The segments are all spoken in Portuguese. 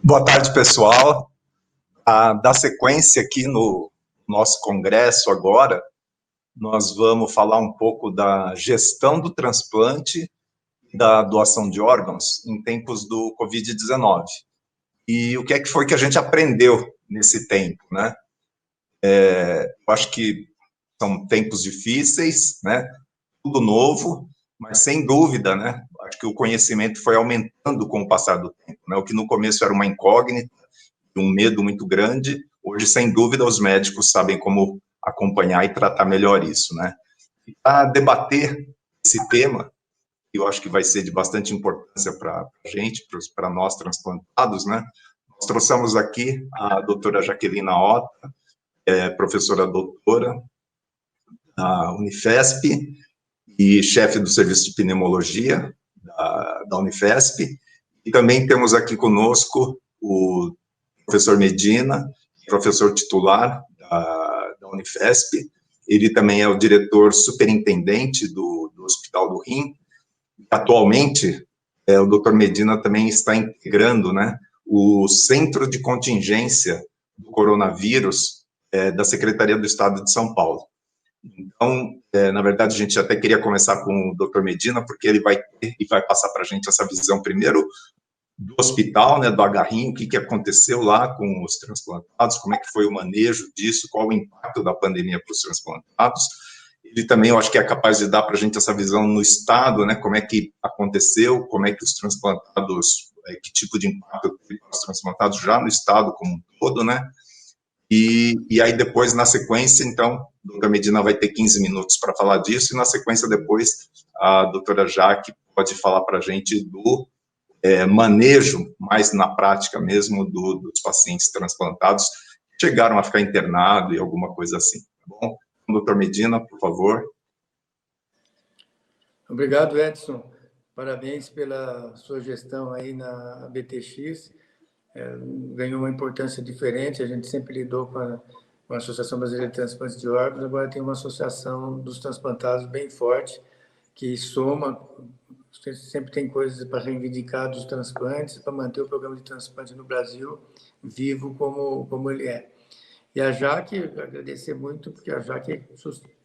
Boa tarde, pessoal. Da sequência aqui no nosso congresso agora, nós vamos falar um pouco da gestão do transplante e da doação de órgãos em tempos do Covid-19. E o que é que foi que a gente aprendeu nesse tempo, né? Eu acho que são tempos difíceis, né? Tudo novo, mas sem dúvida, né? Acho que o conhecimento foi aumentando com o passar do tempo, né? O que no começo era uma incógnita, um medo muito grande, hoje, sem dúvida, os médicos sabem como acompanhar e tratar melhor isso, né? E para debater esse tema, eu acho que vai ser de bastante importância para a gente, para nós transplantados, né? Nós trouxemos aqui a doutora Jaquelina Ota, professora doutora da Unifesp e chefe do serviço de pneumologia da Unifesp, e também temos aqui conosco o professor Medina, professor titular da Unifesp. Ele também é o diretor superintendente do Hospital do Rim. Atualmente, o doutor Medina também está integrando, né, o Centro de Contingência do Coronavírus da Secretaria do Estado de São Paulo. Então, na verdade, a gente até queria começar com o doutor Medina, porque ele vai ter e vai passar para a gente essa visão primeiro do hospital, né, do Agarrinho, o que aconteceu lá com os transplantados, como é que foi o manejo disso, qual o impacto da pandemia para os transplantados. Ele também, eu acho que é capaz de dar para a gente essa visão no estado, né, como é que aconteceu, como é que os transplantados, que tipo de impacto teve para os transplantados já no estado como um todo, né, e aí depois, na sequência, então, a doutora Medina vai ter 15 minutos para falar disso, e na sequência depois, a doutora Jaque pode falar para a gente do manejo, mais na prática mesmo, dos pacientes transplantados que chegaram a ficar internados e alguma coisa assim, tá bom? Então, doutor Medina, por favor. Obrigado, Edson. Parabéns pela sua gestão aí na BTX. Ganhou uma importância diferente, a gente sempre lidou com a Associação Brasileira de Transplantes de Órgãos, agora tem uma associação dos transplantados bem forte, que soma, sempre tem coisas para reivindicar dos transplantes, para manter o programa de transplante no Brasil vivo como ele é. E a Jaque, agradecer muito, porque a Jaque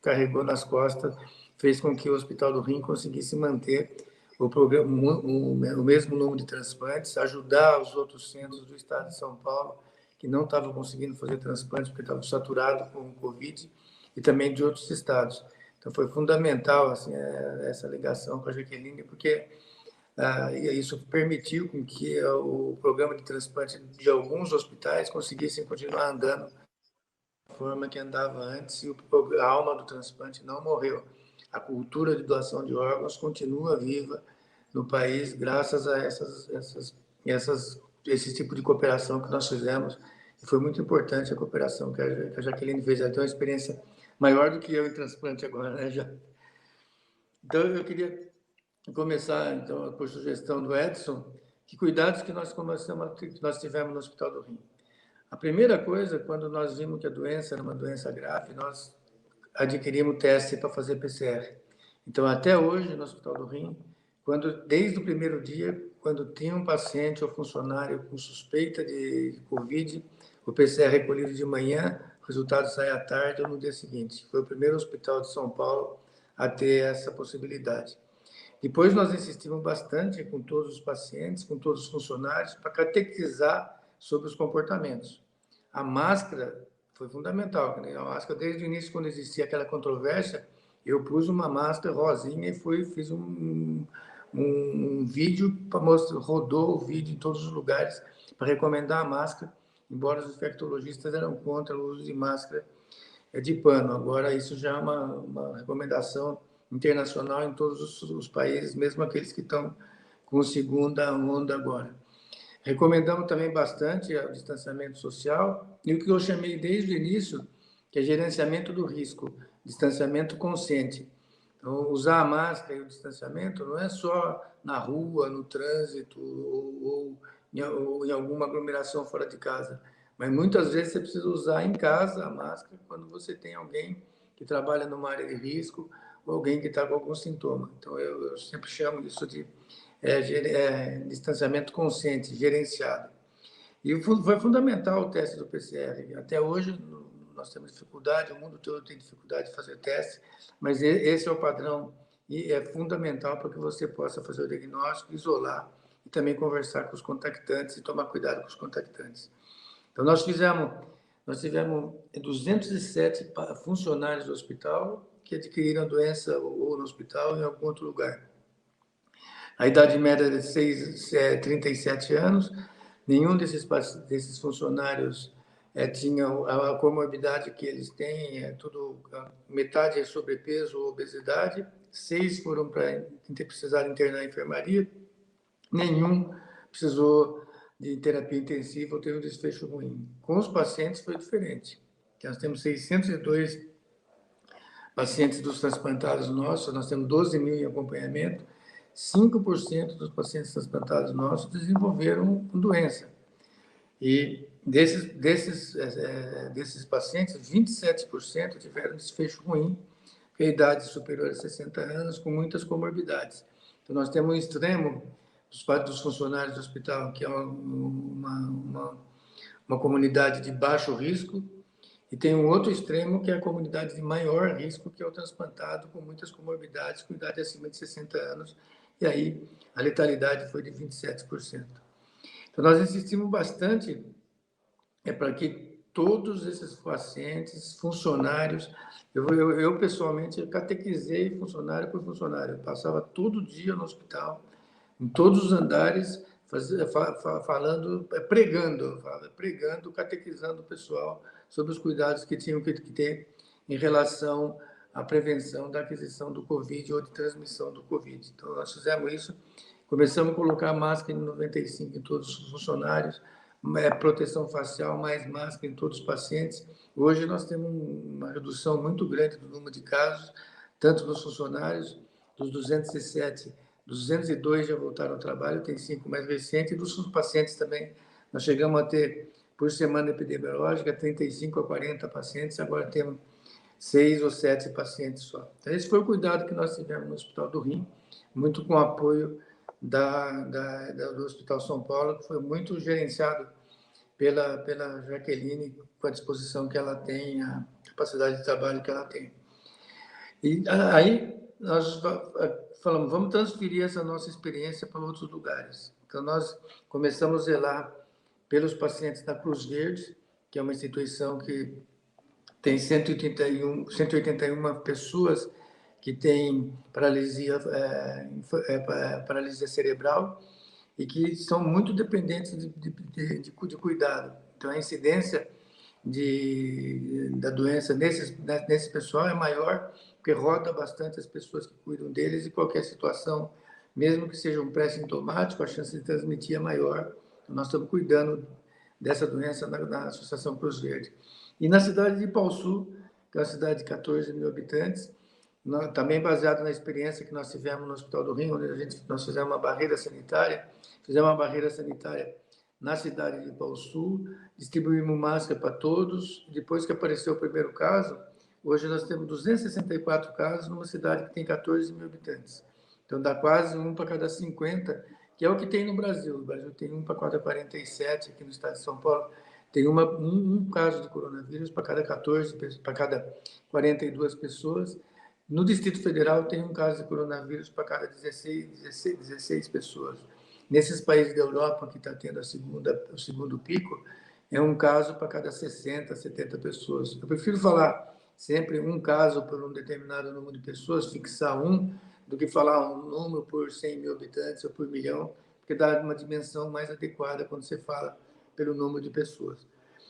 carregou nas costas, fez com que o Hospital do Rim conseguisse manter o programa, o mesmo número de transplantes, ajudar os outros centros do estado de São Paulo, que não estavam conseguindo fazer transplante porque estavam saturados com o Covid, e também de outros estados. Então, foi fundamental assim, essa ligação com a Jaqueline, porque isso permitiu com que o programa de transplante de alguns hospitais conseguissem continuar andando da forma que andava antes, e a alma do transplante não morreu. A cultura de doação de órgãos continua viva no país, graças a esse tipo de cooperação que nós fizemos. E foi muito importante a cooperação que a Jaqueline fez. Ela tem uma experiência maior do que eu em transplante agora, né, já. Então, eu queria começar, então, por sugestão do Edson, que cuidados que nós tivemos no Hospital do Rim. A primeira coisa, quando nós vimos que a doença era uma doença grave, nós adquirimos teste para fazer PCR. Então, até hoje, no Hospital do Rim, desde o primeiro dia, quando tinha um paciente ou funcionário com suspeita de Covid, o PCR recolhido de manhã, o resultado sai à tarde ou no dia seguinte. Foi o primeiro hospital de São Paulo a ter essa possibilidade. Depois, nós insistimos bastante com todos os pacientes, com todos os funcionários, para catequizar sobre os comportamentos. A máscara foi fundamental. A máscara, desde o início, quando existia aquela controvérsia, eu pus uma máscara rosinha e fiz um vídeo para mostrar, rodou o vídeo em todos os lugares para recomendar a máscara, embora os infectologistas eram contra o uso de máscara de pano. Agora, isso já é uma recomendação internacional em todos os países, mesmo aqueles que estão com segunda onda agora. Recomendamos também bastante o distanciamento social e o que eu chamei desde o início, que é gerenciamento do risco, distanciamento consciente. Então, usar a máscara e o distanciamento não é só na rua, no trânsito ou em alguma aglomeração fora de casa, mas muitas vezes você precisa usar em casa a máscara quando você tem alguém que trabalha numa área de risco ou alguém que está com algum sintoma. Então, eu sempre chamo isso de distanciamento consciente, gerenciado. E foi fundamental o teste do PCR. Até hoje, nós temos dificuldade, o mundo todo tem dificuldade de fazer teste, mas esse é o padrão e é fundamental para que você possa fazer o diagnóstico, isolar e também conversar com os contactantes e tomar cuidado com os contactantes. Então, nós tivemos 207 funcionários do hospital que adquiriram a doença ou no hospital ou em algum outro lugar. A idade média de 37 anos, nenhum desses funcionários tinha a comorbidade que eles têm, metade é sobrepeso ou obesidade, 6 foram para precisar internar em enfermaria, nenhum precisou de terapia intensiva ou teve um desfecho ruim. Com os pacientes foi diferente. Nós temos 602 pacientes dos transplantados nossos, nós temos 12 mil em acompanhamento, 5% dos pacientes transplantados nossos desenvolveram doença. E desses pacientes, 27% tiveram desfecho ruim, com a idade superior a 60 anos, com muitas comorbidades. Então, nós temos um extremo dos funcionários do hospital, que é uma comunidade de baixo risco, e tem um outro extremo, que é a comunidade de maior risco, que é o transplantado com muitas comorbidades, com idade acima de 60 anos, e aí a letalidade foi de 27%. Então, nós insistimos bastante para que todos esses pacientes, funcionários, eu pessoalmente catequizei funcionário por funcionário, eu passava todo dia no hospital, em todos os andares, pregando, catequizando o pessoal sobre os cuidados que tinham que ter em relação à prevenção da aquisição do Covid ou de transmissão do Covid. Então, nós fizemos isso, começamos a colocar máscara N95 em todos os funcionários, proteção facial, mais máscara em todos os pacientes. Hoje nós temos uma redução muito grande do número de casos, tanto nos funcionários, dos 207, 202 já voltaram ao trabalho, tem 5 mais recentes, e dos pacientes também. Nós chegamos a ter, por semana epidemiológica, 35 a 40 pacientes, agora temos 6 ou 7 pacientes só. Então, esse foi o cuidado que nós tivemos no Hospital do Rim, muito com o apoio do Hospital São Paulo, que foi muito gerenciado pela Jaqueline, com a disposição que ela tem, a capacidade de trabalho que ela tem. E aí nós falamos, vamos transferir essa nossa experiência para outros lugares. Então, nós começamos a zelar pelos pacientes da Cruz Verde, que é uma instituição que tem 181 pessoas que têm paralisia cerebral e que são muito dependentes de cuidado. Então, a incidência da doença nesse pessoal é maior, porque roda bastante as pessoas que cuidam deles, e qualquer situação, mesmo que seja um pré-sintomático, a chance de transmitir é maior. Então, nós estamos cuidando dessa doença na Associação Cruz Verde. E na cidade de Ipaussu, que é uma cidade de 14 mil habitantes, também baseado na experiência que nós tivemos no Hospital do Rim, onde nós fizemos uma barreira sanitária, na cidade de Ipaussu, distribuímos máscara para todos. Depois que apareceu o primeiro caso, hoje nós temos 264 casos numa cidade que tem 14 mil habitantes. Então, dá quase 1 para cada 50, que é o que tem no Brasil. O Brasil tem 1 para cada 47, aqui no estado de São Paulo tem um caso de coronavírus para cada 42 pessoas. No Distrito Federal tem um caso de coronavírus para cada 16 pessoas. Nesses países da Europa, que está tendo o segundo pico, é um caso para cada 60, 70 pessoas. Eu prefiro falar sempre um caso por um determinado número de pessoas, fixar do que falar um número por 100 mil habitantes ou por 1 milhão, porque dá uma dimensão mais adequada quando você fala pelo número de pessoas.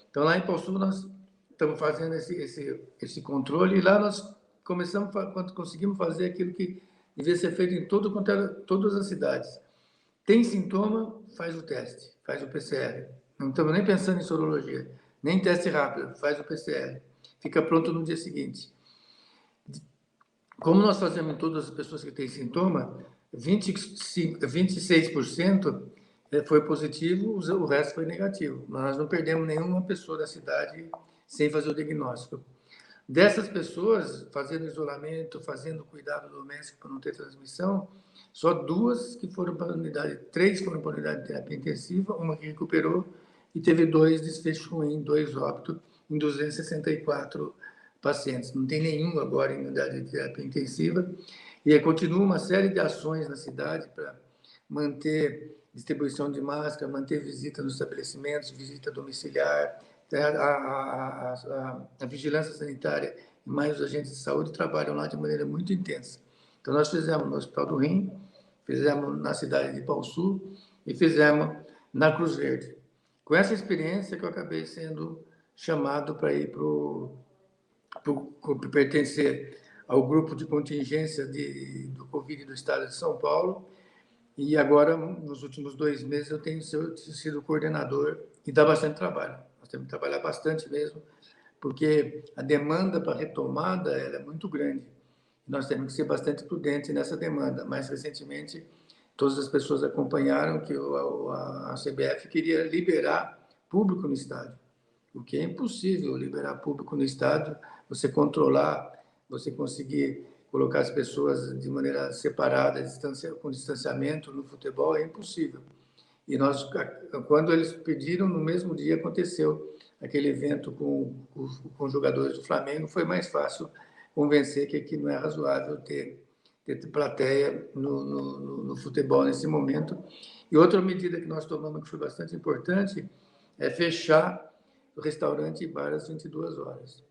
Então, lá em Ipaussu, nós estamos fazendo esse controle, e lá nós conseguimos fazer aquilo que devia ser feito em todas as cidades. Tem sintoma, faz o teste, faz o PCR. Não estamos nem pensando em sorologia, nem teste rápido, faz o PCR. Fica pronto no dia seguinte. Como nós fazemos em todas as pessoas que têm sintoma, 26% foi positivo, o resto foi negativo. Nós não perdemos nenhuma pessoa da cidade sem fazer o diagnóstico. Dessas pessoas, fazendo isolamento, fazendo cuidado doméstico para não ter transmissão, só 2 que foram para a unidade, 3 foram para a unidade de terapia intensiva, uma que recuperou e teve 2 desfechos ruins, 2 óbitos em 264 pacientes. Não tem nenhum agora em unidade de terapia intensiva. E continua uma série de ações na cidade para manter distribuição de máscara, manter visita nos estabelecimentos, visita domiciliar, a vigilância sanitária e mais os agentes de saúde trabalham lá de maneira muito intensa. Então, nós fizemos no Hospital do Rim, fizemos na cidade de Ipauçu e fizemos na Cruz Verde. Com essa experiência que eu acabei sendo chamado para ir para pertencer ao grupo de contingência do Covid do Estado de São Paulo, e agora, nos últimos 2 meses, eu tenho sido coordenador e dá bastante trabalho. Nós temos que trabalhar bastante mesmo, porque a demanda para retomada ela é muito grande. Nós temos que ser bastante prudentes nessa demanda. Mais recentemente, todas as pessoas acompanharam que a CBF queria liberar público no estádio, o que é impossível liberar público no estádio, você controlar, você conseguir colocar as pessoas de maneira separada, com distanciamento no futebol, é impossível. E nós, quando eles pediram, no mesmo dia aconteceu aquele evento com jogadores do Flamengo, foi mais fácil convencer que aqui não é razoável ter plateia no futebol nesse momento. E outra medida que nós tomamos que foi bastante importante é fechar o restaurante e bar às 22 horas.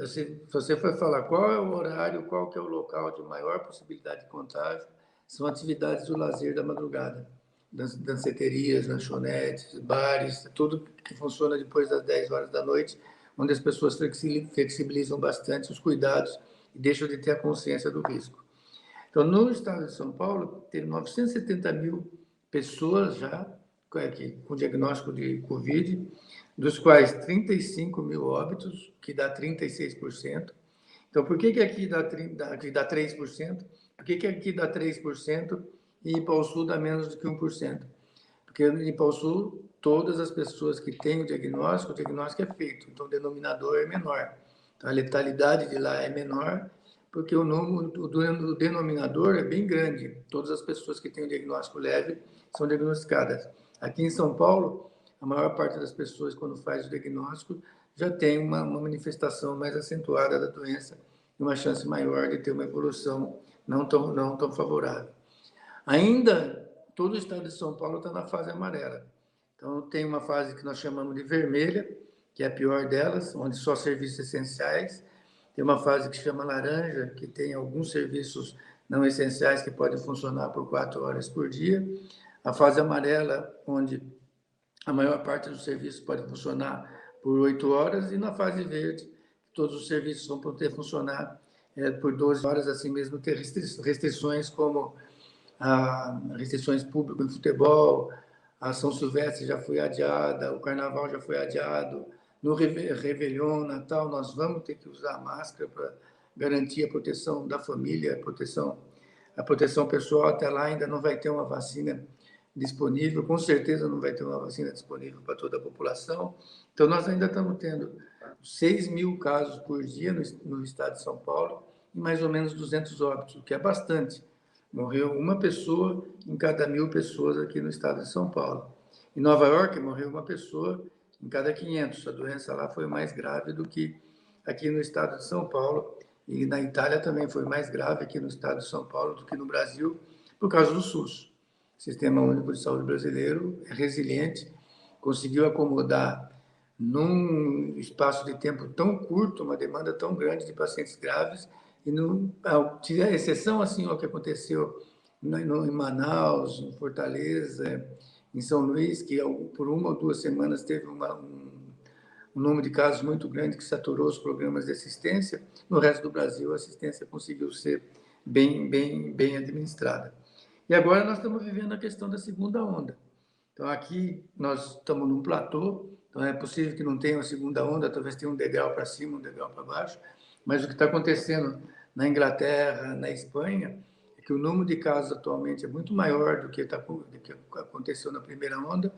Se você for falar qual é o horário, qual que é o local de maior possibilidade de contágio, são atividades do lazer da madrugada. Danceterias, lanchonetes, bares, tudo que funciona depois das 10 horas da noite, onde as pessoas flexibilizam bastante os cuidados e deixam de ter a consciência do risco. Então, no estado de São Paulo, tem 970 mil pessoas já com diagnóstico de Covid, dos quais 35 mil óbitos, que dá 36%. Então, por que aqui dá 3%? Por que aqui dá 3% e em Ipauçu dá menos do que 1%? Porque em Ipauçu, todas as pessoas que têm o diagnóstico é feito, então o denominador é menor. Então, a letalidade de lá é menor, porque o denominador é bem grande. Todas as pessoas que têm o diagnóstico leve são diagnosticadas. Aqui em São Paulo, a maior parte das pessoas, quando faz o diagnóstico, já tem uma manifestação mais acentuada da doença e uma chance maior de ter uma evolução não tão favorável. Ainda, todo o estado de São Paulo está na fase amarela. Então, tem uma fase que nós chamamos de vermelha, que é a pior delas, onde só serviços essenciais. Tem uma fase que chama laranja, que tem alguns serviços não essenciais que podem funcionar por 4 horas por dia. A fase amarela, onde a maior parte dos serviços pode funcionar por 8 horas, e na fase verde, todos os serviços vão poder funcionar por 12 horas, assim mesmo ter restrições como restrições públicas em futebol, a São Silvestre já foi adiada, o Carnaval já foi adiado, no Réveillon, Natal, nós vamos ter que usar máscara para garantir a proteção da família, a proteção pessoal. Até lá ainda não vai ter uma vacina disponível, com certeza não vai ter uma vacina disponível para toda a população. Então, nós ainda estamos tendo 6 mil casos por dia no estado de São Paulo e mais ou menos 200 óbitos, o que é bastante. Morreu uma pessoa em cada 1.000 pessoas aqui no estado de São Paulo. Em Nova York, morreu uma pessoa em cada 500. A doença lá foi mais grave do que aqui no estado de São Paulo. E na Itália também foi mais grave aqui no estado de São Paulo do que no Brasil, por causa do SUS. O Sistema Único de Saúde brasileiro é resiliente, conseguiu acomodar num espaço de tempo tão curto uma demanda tão grande de pacientes graves, e a exceção assim ao que aconteceu em Manaus, em Fortaleza, em São Luís, que por 1 ou 2 semanas teve um número de casos muito grande que saturou os programas de assistência. No resto do Brasil, a assistência conseguiu ser bem administrada. E agora nós estamos vivendo a questão da segunda onda. Então, aqui nós estamos num platô, então é possível que não tenha uma segunda onda, talvez tenha um degrau para cima, um degrau para baixo, mas o que está acontecendo na Inglaterra, na Espanha, é que o número de casos atualmente é muito maior do que aconteceu na primeira onda,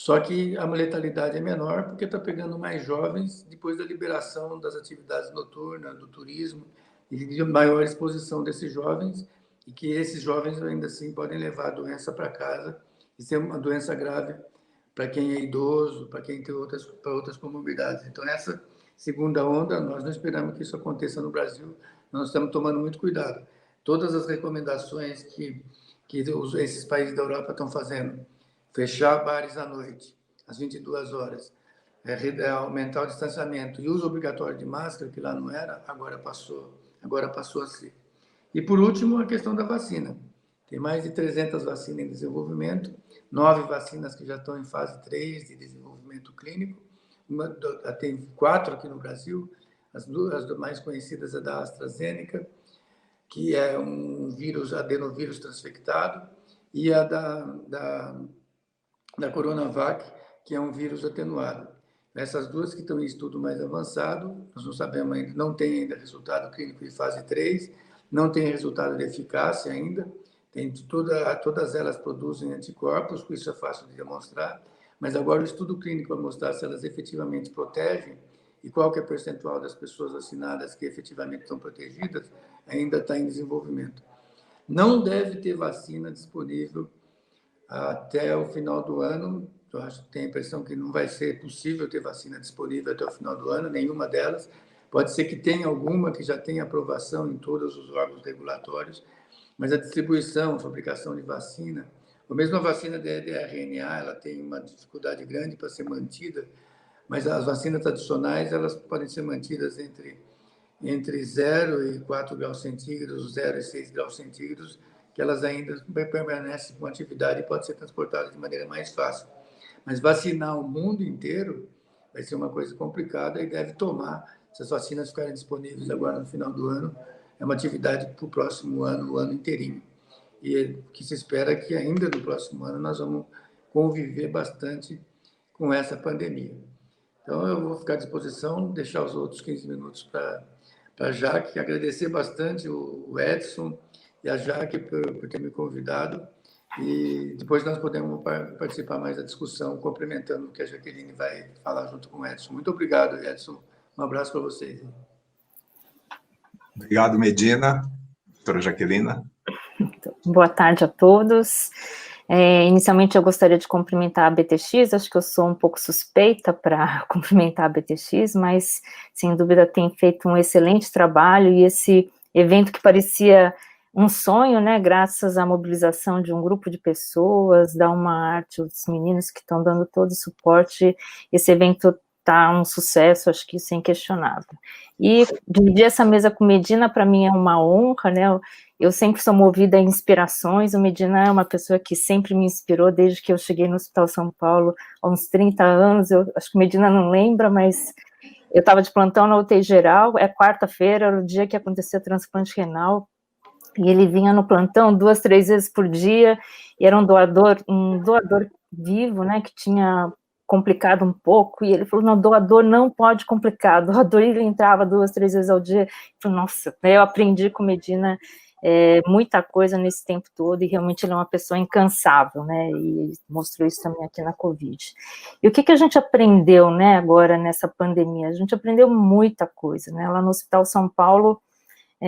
Só que a letalidade é menor porque está pegando mais jovens depois da liberação das atividades noturnas, do turismo, e de maior exposição desses jovens, e que esses jovens ainda assim podem levar a doença para casa e ser uma doença grave para quem é idoso, para quem tem outras comorbidades. Então, essa segunda onda, nós não esperamos que isso aconteça no Brasil, nós estamos tomando muito cuidado. Todas as recomendações que esses países da Europa estão fazendo, fechar bares à noite, às 22 horas, aumentar o distanciamento e uso obrigatório de máscara, que lá não era, agora passou a ser. E, por último, a questão da vacina. Tem mais de 300 vacinas em desenvolvimento, 9 vacinas que já estão em fase 3 de desenvolvimento clínico, tem 4 aqui no Brasil, as mais conhecidas é da AstraZeneca, que é um vírus, adenovírus transfectado, e a da Coronavac, que é um vírus atenuado. Essas duas que estão em estudo mais avançado, nós não sabemos ainda, não tem ainda resultado clínico de fase 3, não tem resultado de eficácia ainda, todas elas produzem anticorpos, isso é fácil de demonstrar, mas agora o estudo clínico vai mostrar se elas efetivamente protegem e qual que é o percentual das pessoas vacinadas que efetivamente estão protegidas, ainda está em desenvolvimento. Não deve ter vacina disponível até o final do ano. Eu acho que tenho a impressão que não vai ser possível ter vacina disponível até o final do ano, nenhuma delas. Pode ser que tenha alguma que já tenha aprovação em todos os órgãos regulatórios, mas a distribuição, a fabricação de vacina, a mesma vacina de RNA, ela tem uma dificuldade grande para ser mantida, mas as vacinas tradicionais, elas podem ser mantidas entre 0 e 4 graus centígrados, 0 e 6 graus centígrados, que elas ainda permanecem com atividade e podem ser transportadas de maneira mais fácil. Mas vacinar o mundo inteiro vai ser uma coisa complicada e deve tomar, se as vacinas ficarem disponíveis agora no final do ano, é uma atividade para o próximo ano, o ano inteirinho. E o que se espera é que ainda no próximo ano nós vamos conviver bastante com essa pandemia. Então, eu vou ficar à disposição, deixar os outros 15 minutos para a Jaque, agradecer bastante o Edson e a Jaque por ter me convidado, e depois nós podemos participar mais da discussão, complementando o que a Jaqueline vai falar junto com o Edson. Muito obrigado, Edson. Um abraço para vocês. Obrigado, Medina. Doutora Jaquelina. Boa tarde a todos. Inicialmente, eu gostaria de cumprimentar a BTX, acho que eu sou um pouco suspeita para cumprimentar a BTX, mas, sem dúvida, tem feito um excelente trabalho, e esse evento que parecia um sonho, né, graças à mobilização de um grupo de pessoas, da Uma Arte, os meninos que estão dando todo o suporte, esse evento está um sucesso, acho que isso é inquestionável. E dividir essa mesa com Medina, para mim, é uma honra, né? Eu sempre sou movida a inspirações. O Medina é uma pessoa que sempre me inspirou desde que eu cheguei no Hospital São Paulo, há uns 30 anos. Eu acho que o Medina não lembra, mas eu estava de plantão na UTI geral, é quarta-feira, era o dia que acontecia o transplante renal, e ele vinha no plantão 2, 3 vezes por dia, e era um doador vivo, né, que tinha complicado um pouco, e ele falou, não, doador não pode complicar, doador, ele entrava 2, 3 vezes ao dia. Eu falei, nossa, eu aprendi com Medina muita coisa nesse tempo todo, e realmente ele é uma pessoa incansável, né, e mostrou isso também aqui na Covid. E o que a gente aprendeu, né, agora nessa pandemia? A gente aprendeu muita coisa, né, lá no Hospital São Paulo,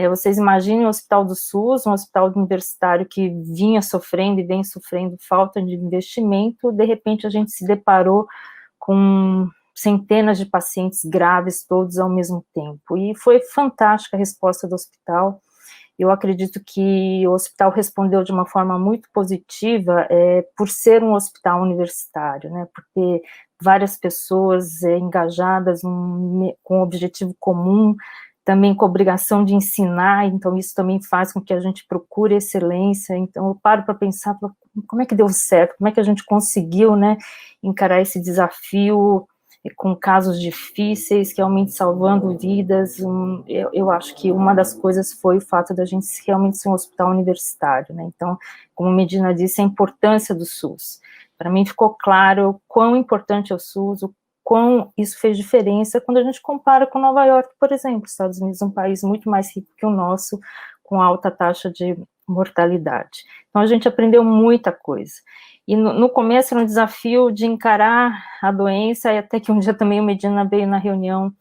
vocês imaginem o Hospital do SUS, um hospital universitário que vinha sofrendo e vem sofrendo falta de investimento, de repente a gente se deparou com centenas de pacientes graves, todos ao mesmo tempo, e foi fantástica a resposta do hospital. Eu acredito que o hospital respondeu de uma forma muito positiva, por ser um hospital universitário, né, por ter várias pessoas engajadas com um objetivo comum, também com a obrigação de ensinar, então isso também faz com que a gente procure excelência. Então eu paro para pensar, como é que deu certo, como é que a gente conseguiu, né, encarar esse desafio com casos difíceis, realmente salvando vidas. Eu acho que uma das coisas foi o fato da gente realmente ser um hospital universitário, né, então, como Medina disse, a importância do SUS. Para mim ficou claro o quão importante é o SUS, o quão isso fez diferença quando a gente compara com Nova York, por exemplo. Estados Unidos é um país muito mais rico que o nosso, com alta taxa de mortalidade. Então, a gente aprendeu muita coisa. e no começo era um desafio de encarar a doença, e até que um dia também o Medina veio na reunião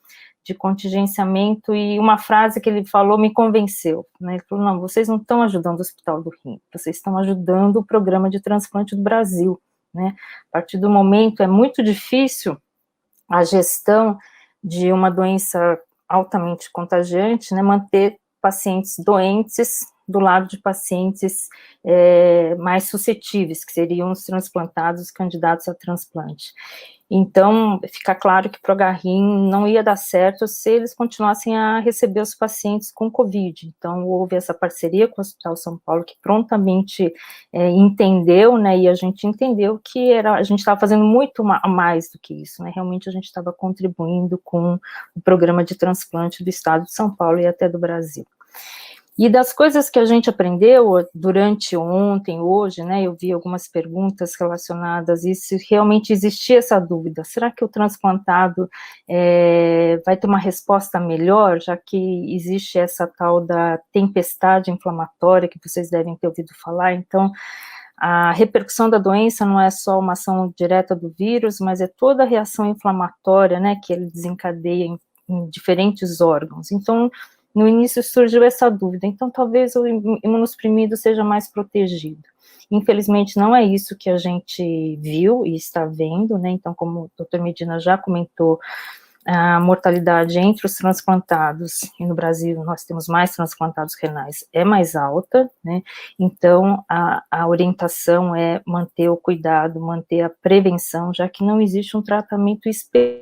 de contingenciamento, e uma frase que ele falou me convenceu, né? Ele falou, não, vocês não estão ajudando o Hospital do Rim, vocês estão ajudando o Programa de Transplante do Brasil, né? A partir do momento, é muito difícil a gestão de uma doença altamente contagiante, né, manter pacientes doentes do lado de pacientes mais suscetíveis, que seriam os transplantados, candidatos a transplante. Então, fica claro que para o Garrim não ia dar certo se eles continuassem a receber os pacientes com Covid. Então, houve essa parceria com o Hospital São Paulo, que prontamente entendeu, né, e a gente entendeu que a gente estava fazendo muito mais do que isso, né, realmente a gente estava contribuindo com o programa de transplante do estado de São Paulo e até do Brasil. E das coisas que a gente aprendeu durante ontem, hoje, né, eu vi algumas perguntas relacionadas a isso, se realmente existia essa dúvida, será que o transplantado vai ter uma resposta melhor, já que existe essa tal da tempestade inflamatória, que vocês devem ter ouvido falar. Então, a repercussão da doença não é só uma ação direta do vírus, mas é toda a reação inflamatória, né, que ele desencadeia em diferentes órgãos. Então, no início surgiu essa dúvida, então talvez o imunossuprimido seja mais protegido. Infelizmente não é isso que a gente viu e está vendo, né, então como o Dr. Medina já comentou, a mortalidade entre os transplantados, e no Brasil nós temos mais transplantados renais, é mais alta, né, então a orientação é manter o cuidado, manter a prevenção, já que não existe um tratamento específico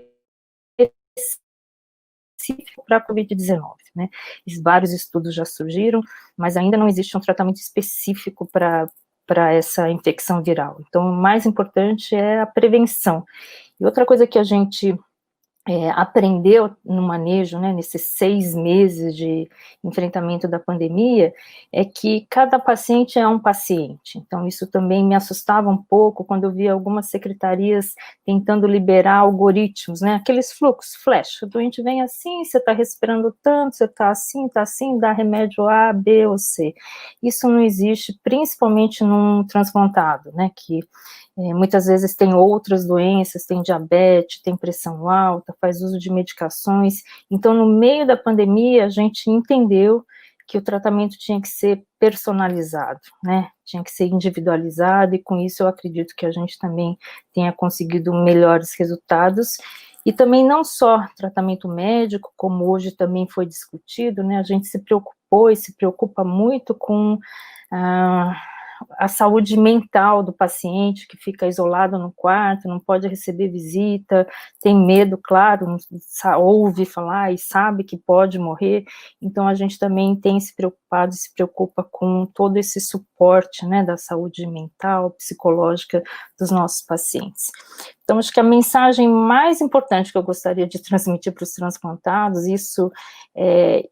para a Covid-19, né, vários estudos já surgiram, mas ainda não existe um tratamento específico para essa infecção viral, então o mais importante é a prevenção. E outra coisa que a gente aprendeu no manejo, né, nesses 6 meses de enfrentamento da pandemia, é que cada paciente é um paciente, então isso também me assustava um pouco quando eu via algumas secretarias tentando liberar algoritmos, né, aqueles fluxos, flash, o doente vem assim, você está respirando tanto, você está assim, dá remédio A, B ou C, isso não existe, principalmente num transplantado, né, que muitas vezes tem outras doenças, tem diabetes, tem pressão alta, faz uso de medicações. Então, no meio da pandemia, a gente entendeu que o tratamento tinha que ser personalizado, né? Tinha que ser individualizado, e com isso eu acredito que a gente também tenha conseguido melhores resultados. E também não só tratamento médico, como hoje também foi discutido, né? A gente se preocupou e se preocupa muito com a saúde mental do paciente, que fica isolado no quarto, não pode receber visita, tem medo, claro, ouve falar e sabe que pode morrer, então a gente também tem se preocupado, se preocupa com todo esse suporte, né, da saúde mental, psicológica dos nossos pacientes. Então, acho que a mensagem mais importante que eu gostaria de transmitir para os transplantados, isso é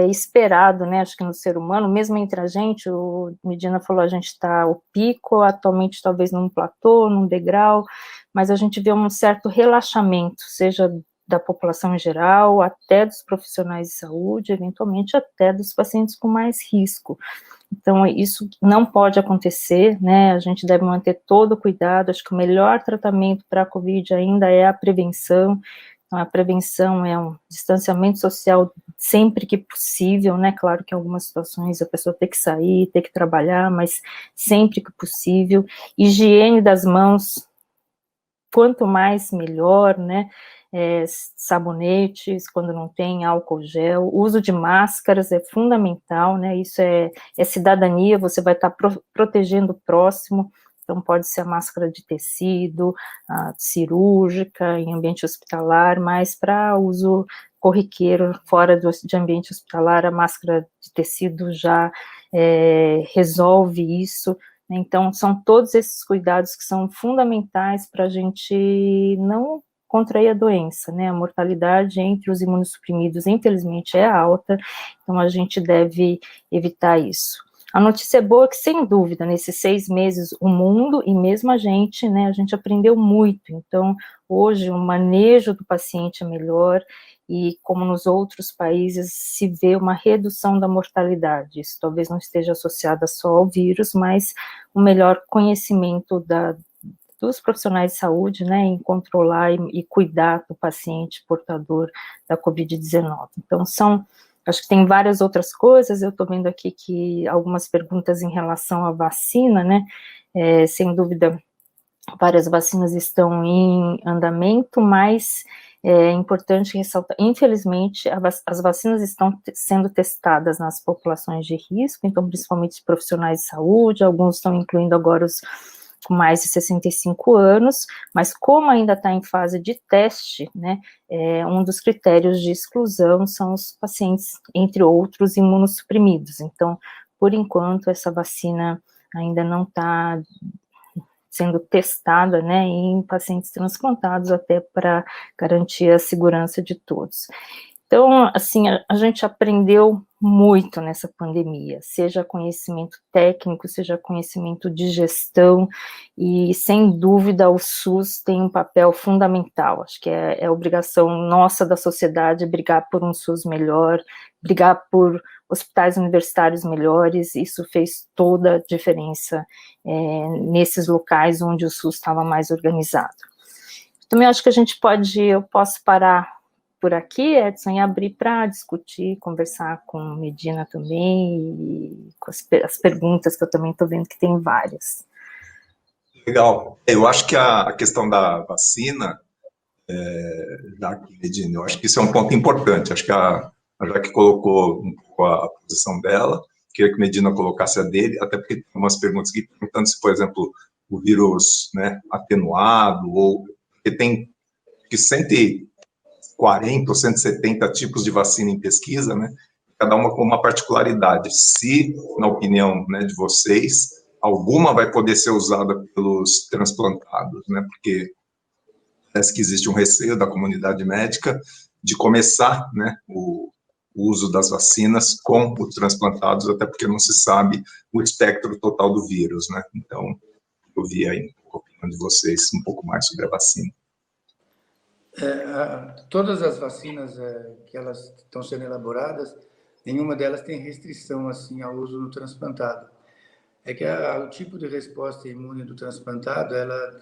esperado, né, acho que no ser humano, mesmo entre a gente, o Medina falou, a gente está o pico, atualmente talvez num platô, num degrau, mas a gente vê um certo relaxamento, seja da população em geral, até dos profissionais de saúde, eventualmente até dos pacientes com mais risco. Então, isso não pode acontecer, né, a gente deve manter todo o cuidado, acho que o melhor tratamento para a Covid ainda é a prevenção. Então, a prevenção é um distanciamento social sempre que possível, né, claro que em algumas situações a pessoa tem que sair, tem que trabalhar, mas sempre que possível, higiene das mãos, quanto mais melhor, né, sabonetes, quando não tem álcool gel, uso de máscaras é fundamental, né, isso é cidadania, você vai estar protegendo o próximo, então pode ser a máscara de tecido, a cirúrgica, em ambiente hospitalar, mas para uso corriqueiro, fora de ambiente hospitalar, a máscara de tecido já resolve isso. Então, são todos esses cuidados que são fundamentais para a gente não contrair a doença, né? A mortalidade entre os imunossuprimidos, infelizmente, é alta, então a gente deve evitar isso. A notícia boa é que, sem dúvida, nesses 6 meses, o mundo e mesmo a gente, né, a gente aprendeu muito. Então, hoje, o manejo do paciente é melhor, e como nos outros países se vê uma redução da mortalidade. Isso talvez não esteja associada só ao vírus, mas um melhor conhecimento dos profissionais de saúde, né, em controlar e cuidar do paciente portador da Covid-19. Então, acho que tem várias outras coisas. Eu estou vendo aqui que algumas perguntas em relação à vacina, né, sem dúvida, várias vacinas estão em andamento, mas é importante ressaltar, infelizmente, as vacinas estão sendo testadas nas populações de risco, então, principalmente os profissionais de saúde, alguns estão incluindo agora os com mais de 65 anos, mas como ainda está em fase de teste, né, um dos critérios de exclusão são os pacientes, entre outros, imunossuprimidos. Então, por enquanto, essa vacina ainda não está sendo testada, né, em pacientes transplantados, até para garantir a segurança de todos. Então, assim, a gente aprendeu muito nessa pandemia, seja conhecimento técnico, seja conhecimento de gestão, e, sem dúvida, o SUS tem um papel fundamental. Acho que é obrigação nossa da sociedade brigar por um SUS melhor, brigar por hospitais universitários melhores. Isso fez toda a diferença nesses locais onde o SUS estava mais organizado. Também acho que eu posso parar por aqui, Edson, e abrir para discutir, conversar com Medina também, e com as perguntas que eu também estou vendo que tem várias. Legal. Eu acho que a questão da vacina, Medina, eu acho que isso é um ponto importante. Acho que a Jaque colocou um pouco a posição dela, queria que Medina colocasse a dele, até porque tem umas perguntas aqui perguntando se, por exemplo, o vírus, né, atenuado, ou porque tem que 140 ou 170 tipos de vacina em pesquisa, né? Cada uma com uma particularidade. Se, na opinião, né, de vocês, alguma vai poder ser usada pelos transplantados, né? Porque parece que existe um receio da comunidade médica de começar, né, o uso das vacinas com os transplantados, até porque não se sabe o espectro total do vírus, né? Então, eu vi aí a opinião de vocês um pouco mais sobre a vacina. Todas as vacinas que elas estão sendo elaboradas, nenhuma delas tem restrição assim ao uso no transplantado. É que o tipo de resposta imune do transplantado, ela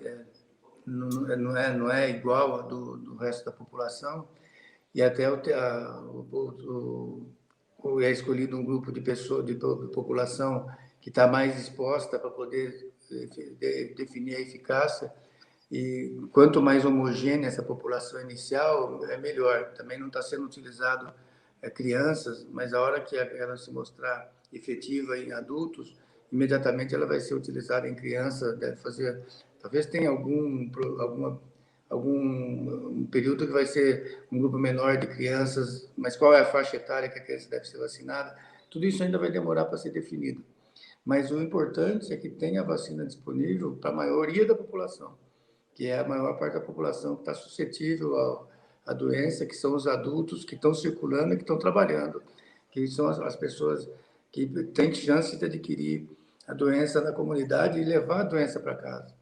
não é igual a do resto da população, e até é escolhido um grupo de pessoas, de população que está mais exposta para poder definir a eficácia. E quanto mais homogênea essa população inicial, é melhor. Também não está sendo utilizado crianças, mas a hora que ela se mostrar efetiva em adultos, imediatamente ela vai ser utilizada em criança, deve fazer, talvez tenha algum período que vai ser um grupo menor de crianças, mas qual é a faixa etária que a criança deve ser vacinada? Tudo isso ainda vai demorar para ser definido. Mas o importante é que tenha vacina disponível para a maioria da população, que é a maior parte da população que está suscetível à doença, que são os adultos que estão circulando e que estão trabalhando, que são as pessoas que têm chance de adquirir a doença na comunidade e levar a doença para casa.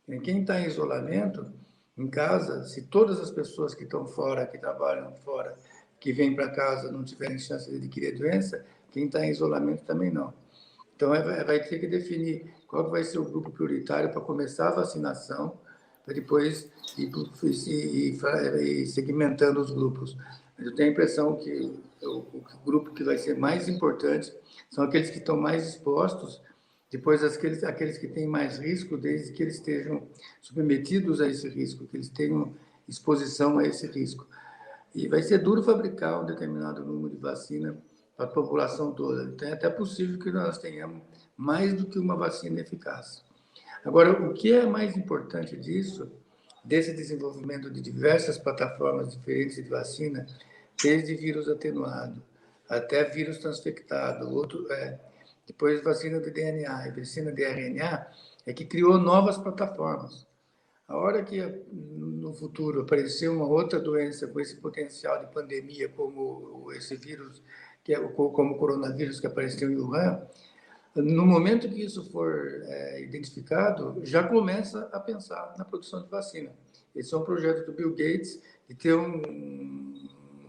E quem está em isolamento, em casa, se todas as pessoas que estão fora, que trabalham fora, que vêm para casa, não tiverem chance de adquirir a doença, quem está em isolamento também não. Então, vai ter que definir qual vai ser o grupo prioritário para começar a vacinação, para depois ir segmentando os grupos. Mas eu tenho a impressão que o grupo que vai ser mais importante são aqueles que estão mais expostos, depois aqueles que têm mais risco, desde que eles estejam submetidos a esse risco, que eles tenham exposição a esse risco. E vai ser duro fabricar um determinado número de vacina para a população toda. Então, é até possível que nós tenhamos mais do que uma vacina eficaz. Agora, o que é mais importante desse desenvolvimento de diversas plataformas diferentes de vacina, desde vírus atenuado até vírus transfectado, depois vacina de DNA e vacina de RNA, é que criou novas plataformas. A hora que no futuro aparecer uma outra doença com esse potencial de pandemia, como esse vírus, como o coronavírus que apareceu em Wuhan, no momento que isso for identificado, já começa a pensar na produção de vacina. Esse é um projeto do Bill Gates de ter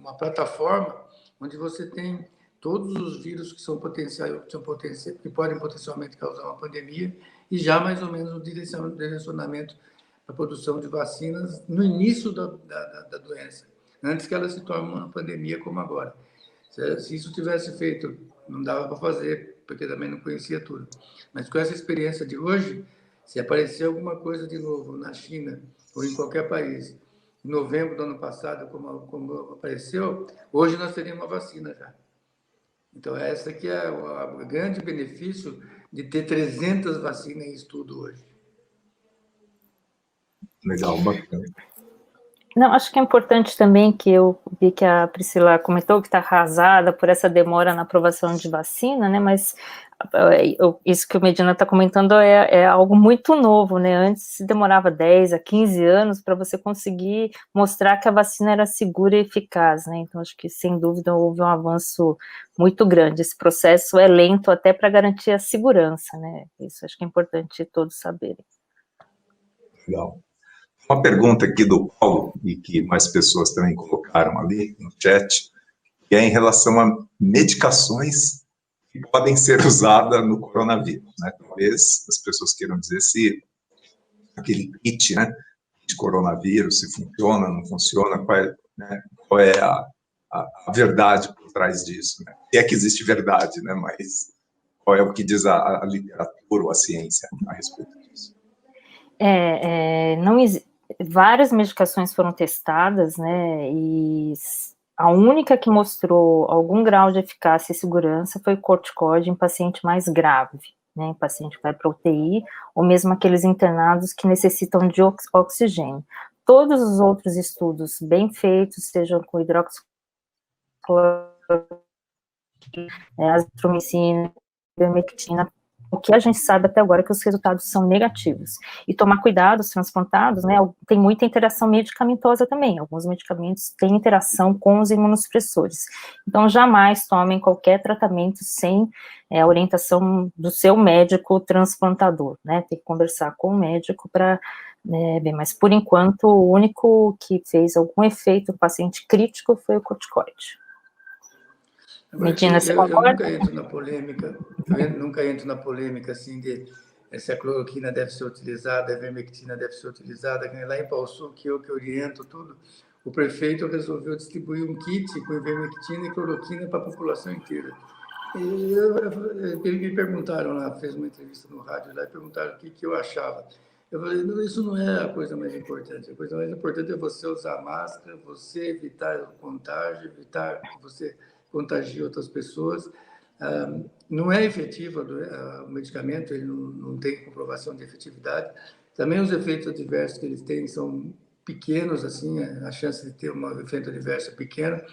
uma plataforma onde você tem todos os vírus que são que podem potencialmente causar uma pandemia e já mais ou menos o direcionamento da produção de vacinas no início da doença, antes que ela se torne uma pandemia como agora. Se isso tivesse feito, não dava para fazer, porque também não conhecia tudo. Mas com essa experiência de hoje, se aparecer alguma coisa de novo na China ou em qualquer país, em novembro do ano passado, como apareceu, hoje nós teríamos uma vacina já. Então, essa aqui é o grande benefício de ter 300 vacinas em estudo hoje. Legal, bacana. Não, acho que é importante também que eu vi que a Priscila comentou que está arrasada por essa demora na aprovação de vacina, né, mas isso que o Medina está comentando é algo muito novo, né, antes demorava 10 a 15 anos para você conseguir mostrar que a vacina era segura e eficaz, né, então acho que sem dúvida houve um avanço muito grande, esse processo é lento até para garantir a segurança, né, isso acho que é importante todos saberem. Legal. Uma pergunta aqui do Paulo, e que mais pessoas também colocaram ali no chat, que é em relação a medicações que podem ser usadas no coronavírus, né? Talvez as pessoas queiram dizer se aquele kit, né, de coronavírus, se funciona, não funciona, qual é a verdade por trás disso, né? Se é que existe verdade, né, mas qual é o que diz a literatura ou a ciência a respeito disso? Não existe. Várias medicações foram testadas, né, e a única que mostrou algum grau de eficácia e segurança foi o corticoide em paciente mais grave, né, em paciente que vai para UTI, ou mesmo aqueles internados que necessitam de oxigênio. Todos os outros estudos bem feitos, sejam com hidroxicloroquina, azitromicina, ivermectina, o que a gente sabe até agora é que os resultados são negativos. E tomar cuidado, os transplantados, né, tem muita interação medicamentosa também. Alguns medicamentos têm interação com os imunossupressores. Então, jamais tomem qualquer tratamento sem a orientação do seu médico transplantador, né? Tem que conversar com o médico para ver. Mas, por enquanto, o único que fez algum efeito no paciente crítico foi o corticoide. Medina, eu nunca entro na polêmica, assim de se a cloroquina deve ser utilizada, a ivermectina deve ser utilizada. Lá em Pau Sul, que eu que oriento tudo, o prefeito resolveu distribuir um kit com ivermectina e cloroquina para a população inteira. E me perguntaram lá, fez uma entrevista no rádio lá, e perguntaram o que eu achava. Eu falei, não, isso não é a coisa mais importante. A coisa mais importante é você usar máscara, você evitar o contágio, evitar que você contagie outras pessoas. Não é efetivo o medicamento, ele não tem comprovação de efetividade. Também os efeitos adversos que eles têm são pequenos, assim, a chance de ter um efeito adverso é pequena.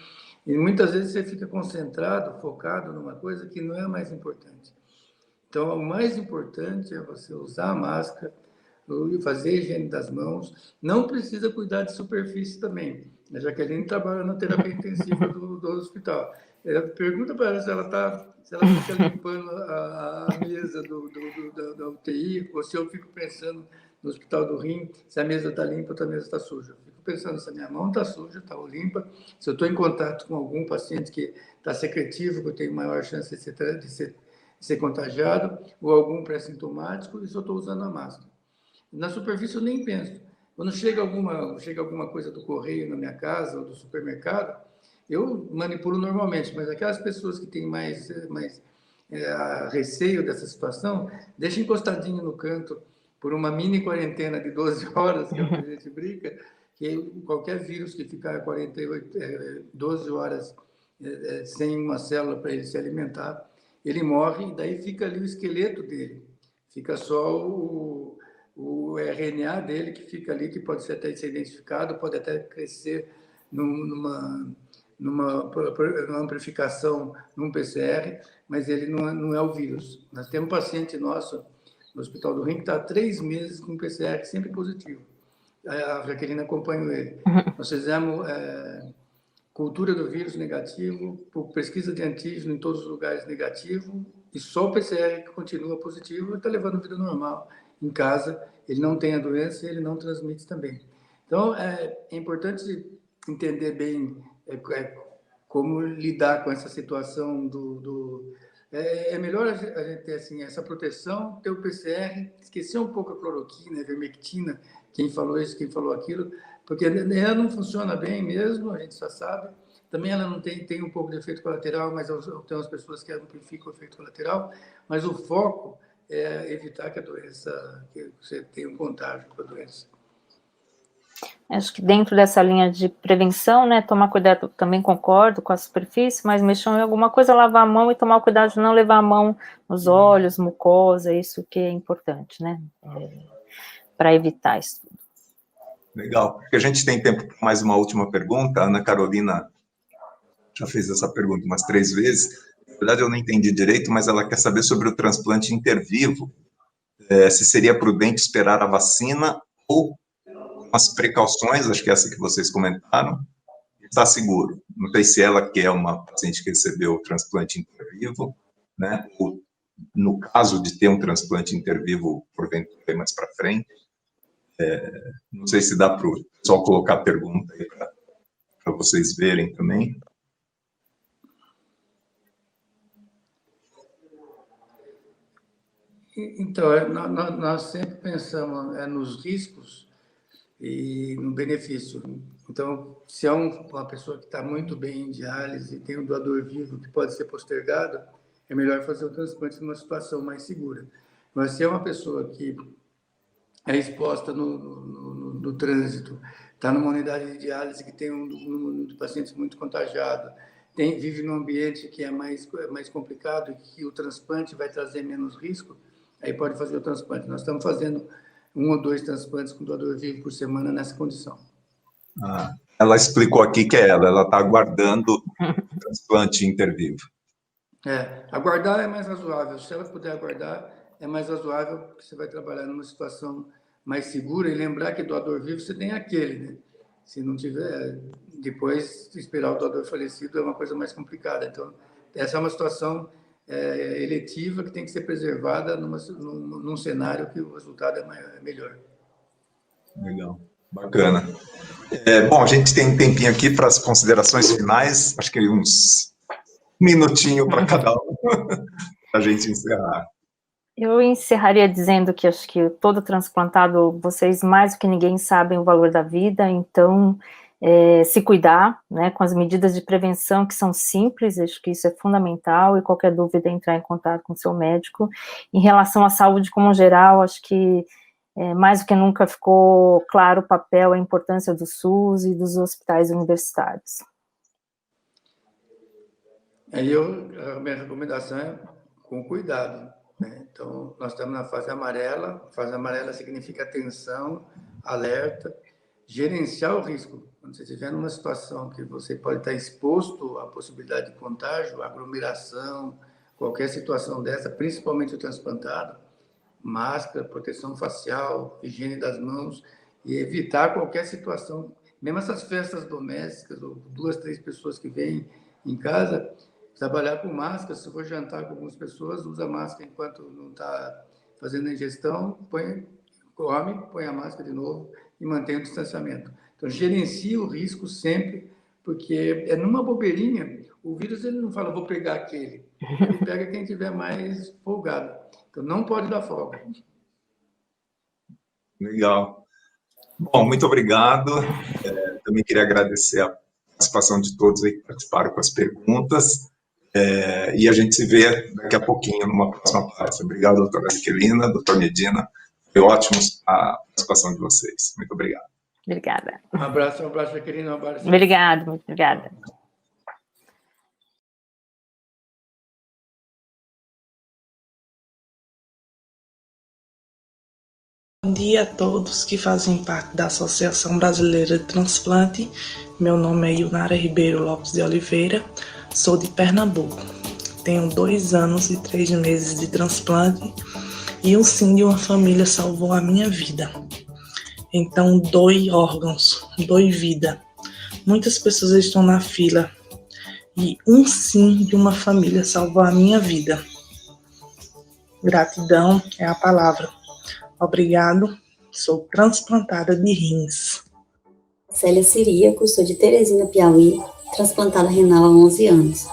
E muitas vezes você fica concentrado, focado numa coisa que não é a mais importante. Então, o mais importante é você usar a máscara, fazer a higiene das mãos. Não precisa cuidar de superfície também. A Jaqueline trabalha na terapia intensiva do hospital. Pergunta para ela se ela fica limpando a mesa da UTI, ou se eu fico pensando no Hospital do Rim, se a mesa está limpa ou se a mesa está suja. Eu fico pensando se a minha mão está suja, está limpa, se eu estou em contato com algum paciente que está secretivo, que eu tenho maior chance de ser contagiado, ou algum pré-sintomático, e se eu estou usando a máscara. Na superfície eu nem penso. Quando chega alguma coisa do correio na minha casa ou do supermercado, eu manipulo normalmente, mas aquelas pessoas que têm mais receio dessa situação, deixa encostadinho no canto por uma mini quarentena de 12 horas, que é o que a gente brinca, que qualquer vírus que ficar 12 horas sem uma célula para ele se alimentar, ele morre e daí fica ali o esqueleto dele. Fica só o RNA dele que fica ali, que pode ser até ser identificado, pode até crescer numa amplificação num PCR, mas ele não é o vírus. Nós temos um paciente nosso no Hospital do Rim que está há 3 meses com PCR sempre positivo. A Jaqueline acompanhou ele. Nós fizemos cultura do vírus negativo, por pesquisa de antígeno em todos os lugares negativo, e só o PCR que continua positivo, ele está levando vida normal em casa, ele não tem a doença e ele não transmite também. Então, é importante entender bem como lidar com essa situação é melhor a gente ter assim, essa proteção, ter o PCR, esquecer um pouco a cloroquina, a ivermectina, quem falou isso, quem falou aquilo, porque ela não funciona bem mesmo, a gente já sabe. Também ela não tem um pouco de efeito colateral, mas tem umas pessoas que amplificam o efeito colateral, mas o foco é evitar que você tenha um contágio com a doença. Acho que dentro dessa linha de prevenção, né, tomar cuidado, também concordo com a superfície, mas mexer em alguma coisa, lavar a mão e tomar cuidado de não levar a mão nos olhos, mucosa, isso que é importante, né, para evitar isso tudo. Legal, porque a gente tem tempo para mais uma última pergunta. A Ana Carolina já fez essa pergunta umas 3 vezes. Na verdade, eu não entendi direito, mas ela quer saber sobre o transplante intervivo, se seria prudente esperar a vacina ou as precauções, acho que é essa que vocês comentaram, está seguro. Não sei se ela que é uma paciente que recebeu o transplante intervivo, né, ou no caso de ter um transplante intervivo, porventura, mais para frente. Não sei se dá para o pessoal colocar a pergunta aí para vocês verem também. Então, nós sempre pensamos nos riscos e no benefício. Então, se é uma pessoa que está muito bem em diálise e tem um doador vivo que pode ser postergado, é melhor fazer o transplante numa situação mais segura. Mas se é uma pessoa que é exposta no trânsito, está numa unidade de diálise que tem um número de pacientes muito contagiado, vive num ambiente que é mais complicado e que o transplante vai trazer menos risco, aí pode fazer o transplante. Nós estamos fazendo 1 ou 2 transplantes com doador vivo por semana nessa condição. Ela explicou aqui que ela está aguardando o transplante intervivo. Aguardar é mais razoável. Se ela puder aguardar, é mais razoável, porque você vai trabalhar numa situação mais segura e lembrar que doador vivo você tem aquele, né? Se não tiver, depois esperar o doador falecido é uma coisa mais complicada. Então, essa é uma situação eletiva que tem que ser preservada num cenário que o resultado é melhor. Legal, bacana. Bom, a gente tem um tempinho aqui para as considerações finais, acho que uns minutinho para cada um, para a gente encerrar. Eu encerraria dizendo que acho que todo transplantado, vocês mais do que ninguém sabem o valor da vida, então se cuidar, né, com as medidas de prevenção que são simples, acho que isso é fundamental, e qualquer dúvida entrar em contato com o seu médico. Em relação à saúde como geral, acho que mais do que nunca ficou claro o papel, a importância do SUS e dos hospitais universitários. A minha recomendação é com cuidado, né? Então, nós estamos na fase amarela. A fase amarela significa atenção, alerta, gerenciar o risco. Quando você estiver numa situação que você pode estar exposto à possibilidade de contágio, aglomeração, qualquer situação dessa, principalmente o transplantado, máscara, proteção facial, higiene das mãos, e evitar qualquer situação, mesmo essas festas domésticas, ou 2, 3 pessoas que vêm em casa, trabalhar com máscara. Se for jantar com algumas pessoas, usa máscara enquanto não está fazendo a ingestão, come, põe a máscara de novo e mantém o distanciamento. Então, gerencie o risco sempre, porque numa bobeirinha, o vírus ele não fala, vou pegar aquele. Ele pega quem tiver mais folgado. Então, não pode dar folga. Legal. Bom, muito obrigado. Também queria agradecer a participação de todos aí que participaram com as perguntas. E a gente se vê daqui a pouquinho numa próxima palestra. Obrigado, doutora Aquilina, doutor Medina. Foi ótimo a participação de vocês. Muito obrigado. Obrigada. Um abraço, Aquilina. Um abraço. Obrigado, muito obrigada. Bom dia a todos que fazem parte da Associação Brasileira de Transplante. Meu nome é Ilnara Ribeiro Lopes de Oliveira, sou de Pernambuco. Tenho 2 anos e 3 meses de transplante e um sim de uma família salvou a minha vida. Então, doe órgãos, doe vida. Muitas pessoas estão na fila e um sim de uma família salvou a minha vida. Gratidão é a palavra. Obrigado, sou transplantada de rins. Célia Ciríaco, sou de Teresina, Piauí, transplantada renal há 11 anos.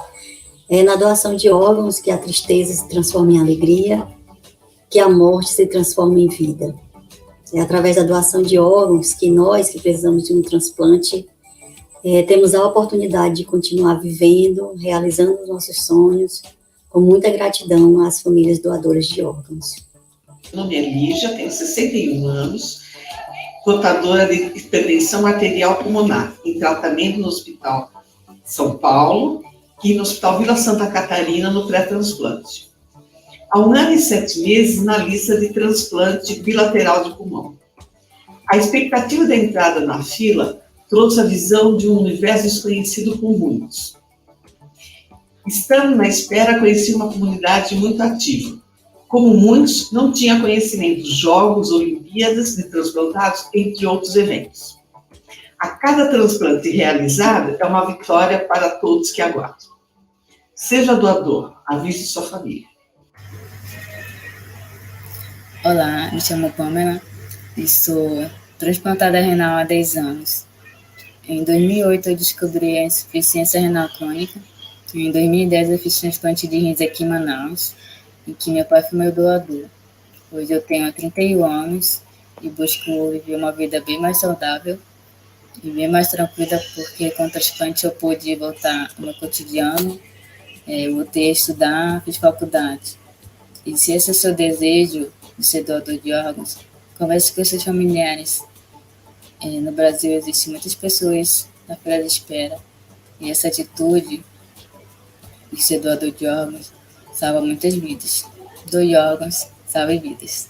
É na doação de órgãos que a tristeza se transforma em alegria, que a morte se transforma em vida. É através da doação de órgãos que nós, que precisamos de um transplante, temos a oportunidade de continuar vivendo, realizando os nossos sonhos, com muita gratidão às famílias doadoras de órgãos. Meu nome é Lígia, tenho 61 anos, portadora de hipertensão arterial pulmonar, em tratamento no Hospital São Paulo e no Hospital Vila Santa Catarina, no pré-transplante. Há 1 ano e 7 meses na lista de transplante bilateral de pulmão. A expectativa da entrada na fila trouxe a visão de um universo desconhecido por muitos. Estando na espera, conheci uma comunidade muito ativa. Como muitos, não tinha conhecimento dos Jogos, Olimpíadas de transplantados, entre outros eventos. A cada transplante realizado é uma vitória para todos que aguardam. Seja doador, avise sua família. Olá, me chamo Pamela e sou transplantada renal há 10 anos. Em 2008 eu descobri a insuficiência renal crônica. Em 2010 eu fiz transplante de rins aqui em Manaus, em que meu pai foi meu doador. Hoje eu tenho 31 anos e busco viver uma vida bem mais saudável e bem mais tranquila, porque com o transplante eu pude voltar ao meu cotidiano, voltei a estudar, fiz faculdade. E se esse é o seu desejo de ser doador de órgãos, converse com seus familiares. No Brasil existem muitas pessoas na fila de espera e essa atitude de ser doador de órgãos salva muitas vidas. Doe órgãos, salve vidas.